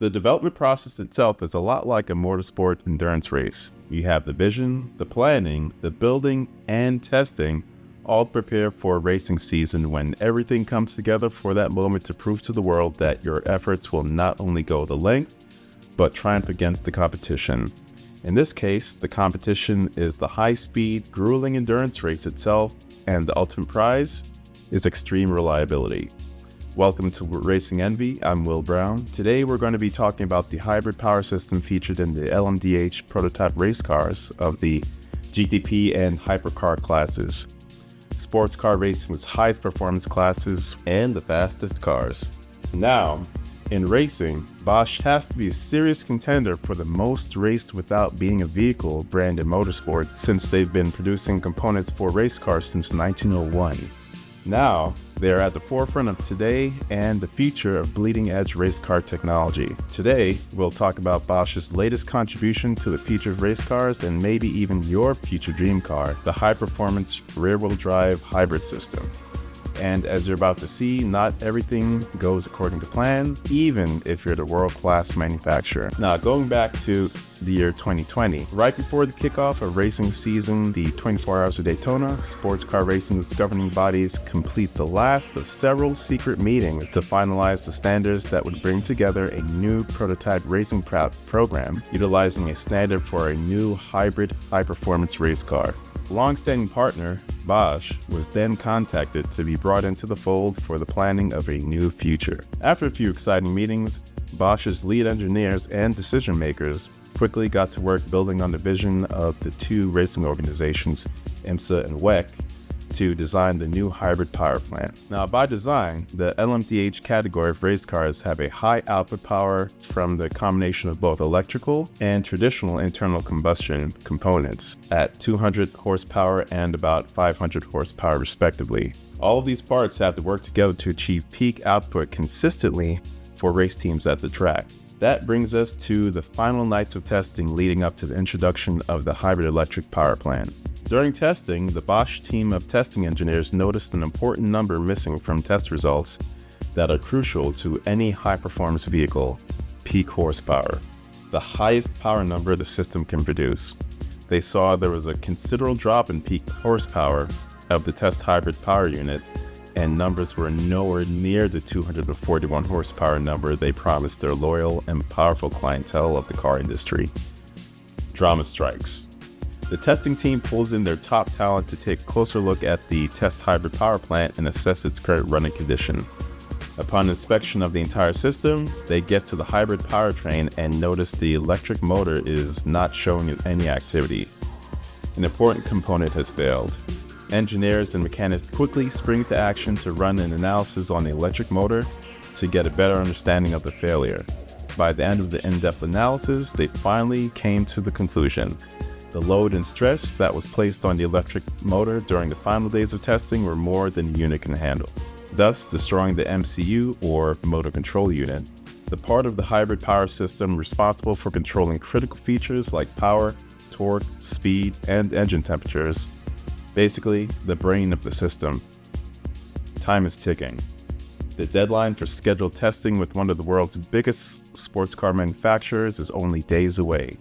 The development process itself is a lot like a motorsport endurance race. You have the vision, the planning, the building, and testing, all prepared for a racing season when everything comes together for that moment to prove to the world that your efforts will not only go the length, but triumph against the competition. In this case, the competition is the high-speed, grueling endurance race itself, and the ultimate prize is extreme reliability. Welcome to Racing Envy. I'm Will Brown. Today we're going to be talking about the hybrid power system featured in the LMDH prototype race cars of the GTP and hypercar classes, sports car racing's highest performance classes, and the fastest cars. Now, in racing, Bosch has to be a serious contender for the most raced without being a vehicle brand in motorsport, since they've been producing components for race cars since 1901. Now, they are at the forefront of today and the future of bleeding-edge race car technology. Today, we'll talk about Bosch's latest contribution to the future of race cars and maybe even your future dream car, the high-performance rear-wheel drive hybrid system. And as you're about to see, not everything goes according to plan, even if you're the world-class manufacturer. Now, going back to the year 2020, right before the kickoff of racing season, the 24 Hours of Daytona, sports car racing's governing bodies complete the last of several secret meetings to finalize the standards that would bring together a new prototype racing program, utilizing a standard for a new hybrid high-performance race car. Long-standing partner, Bosch, was then contacted to be brought into the fold for the planning of a new future. After a few exciting meetings, Bosch's lead engineers and decision makers quickly got to work building on the vision of the two racing organizations, IMSA and WEC, to design the new hybrid power plant. Now, by design, the LMDH category of race cars have a high output power from the combination of both electrical and traditional internal combustion components at 200 horsepower and about 500 horsepower respectively. All of these parts have to work together to achieve peak output consistently for race teams at the track. That brings us to the final nights of testing leading up to the introduction of the hybrid electric power plant. During testing, the Bosch team of testing engineers noticed an important number missing from test results that are crucial to any high-performance vehicle: peak horsepower, the highest power number the system can produce. They saw there was a considerable drop in peak horsepower of the test hybrid power unit, and numbers were nowhere near the 241 horsepower number they promised their loyal and powerful clientele of the car industry. Drama strikes. The testing team pulls in their top talent to take a closer look at the test hybrid power plant and assess its current running condition. Upon inspection of the entire system, they get to the hybrid powertrain and notice the electric motor is not showing any activity. An important component has failed. Engineers and mechanics quickly spring to action to run an analysis on the electric motor to get a better understanding of the failure. By the end of the in-depth analysis, they finally came to the conclusion. The load and stress that was placed on the electric motor during the final days of testing were more than the unit can handle, thus destroying the MCU, or motor control unit, the part of the hybrid power system responsible for controlling critical features like power, torque, speed, and engine temperatures. Basically, the brain of the system. Time is ticking. The deadline for scheduled testing with one of the world's biggest sports car manufacturers is only days away.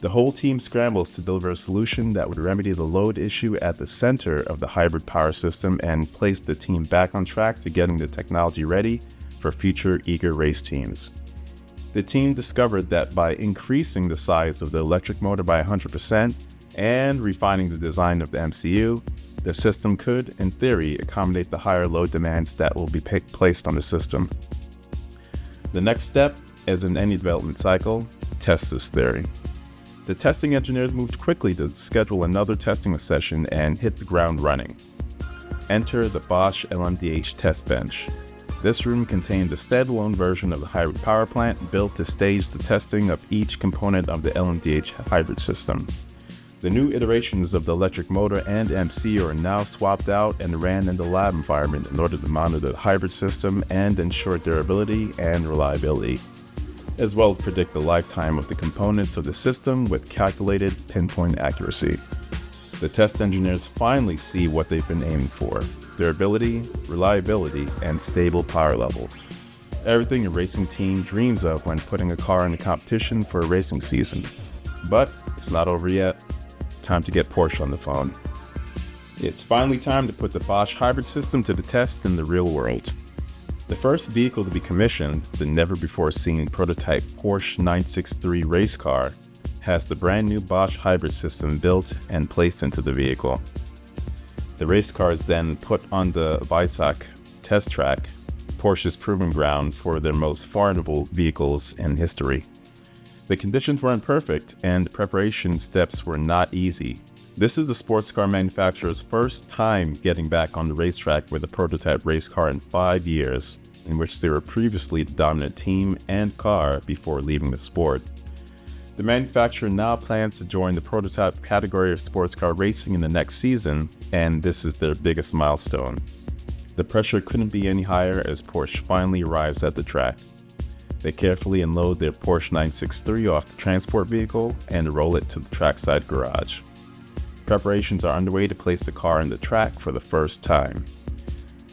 The whole team scrambles to deliver a solution that would remedy the load issue at the center of the hybrid power system and place the team back on track to getting the technology ready for future eager race teams. The team discovered that by increasing the size of the electric motor by 100% and refining the design of the MCU, the system could, in theory, accommodate the higher load demands that will be placed on the system. The next step, as in any development cycle, test this theory. The testing engineers moved quickly to schedule another testing session and hit the ground running. Enter the Bosch LMDH test bench. This room contained a standalone version of the hybrid power plant built to stage the testing of each component of the LMDH hybrid system. The new iterations of the electric motor and MCU are now swapped out and ran in the lab environment in order to monitor the hybrid system and ensure durability and reliability, as well as predict the lifetime of the components of the system with calculated pinpoint accuracy. The test engineers finally see what they've been aiming for: durability, reliability, and stable power levels. everything a racing team dreams of when putting a car in a competition for a racing season. But it's not over yet. Time to get Porsche on the phone. It's finally time to put the Bosch hybrid system to the test in the real world. The first vehicle to be commissioned, the never-before-seen prototype Porsche 963 race car, has the brand new Bosch hybrid system built and placed into the vehicle. The race car is then put on the Weissach test track, Porsche's proving ground for their most formidable vehicles in history. The conditions weren't perfect and preparation steps were not easy. This is the sports car manufacturer's first time getting back on the racetrack with a prototype race car in 5 years, in which they were previously the dominant team and car before leaving the sport. The manufacturer now plans to join the prototype category of sports car racing in the next season, and this is their biggest milestone. The pressure couldn't be any higher as Porsche finally arrives at the track. They carefully unload their Porsche 963 off the transport vehicle and roll it to the trackside garage. Preparations are underway to place the car on the track for the first time.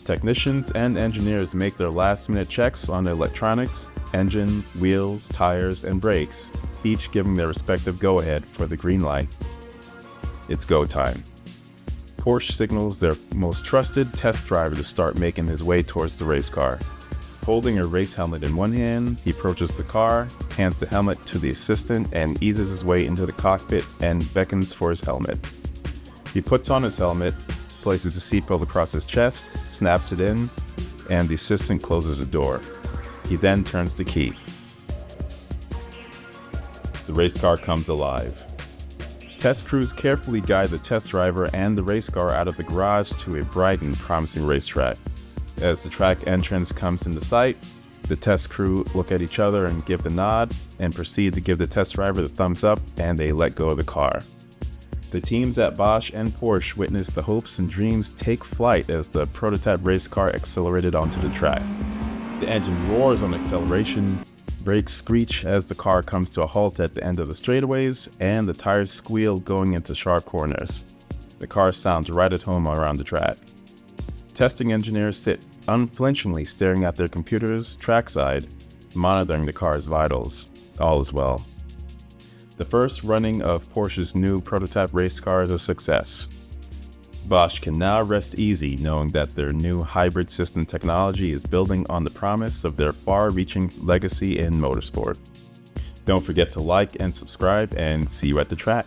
Technicians and engineers make their last-minute checks on the electronics, engine, wheels, tires, and brakes, each giving their respective go-ahead for the green light. It's go time. Porsche signals their most trusted test driver to start making his way towards the race car. Holding a race helmet in one hand, he approaches the car, hands the helmet to the assistant, and eases his way into the cockpit and beckons for his helmet. He puts on his helmet, places the seatbelt across his chest, snaps it in, and the assistant closes the door. He then turns the key. The race car comes alive. Test crews carefully guide the test driver and the race car out of the garage to a bright and promising racetrack. As the track entrance comes into sight, the test crew look at each other and give the nod, and proceed to give the test driver the thumbs up, and they let go of the car. The teams at Bosch and Porsche witnessed the hopes and dreams take flight as the prototype race car accelerated onto the track. The engine roars on acceleration, brakes screech as the car comes to a halt at the end of the straightaways, and the tires squeal going into sharp corners. The car sounds right at home around the track. Testing engineers sit unflinchingly staring at their computers trackside, monitoring the car's vitals. All is well. The first running of Porsche's new prototype race car is a success. Bosch can now rest easy knowing that their new hybrid system technology is building on the promise of their far-reaching legacy in motorsport. Don't forget to like and subscribe, and see you at the track.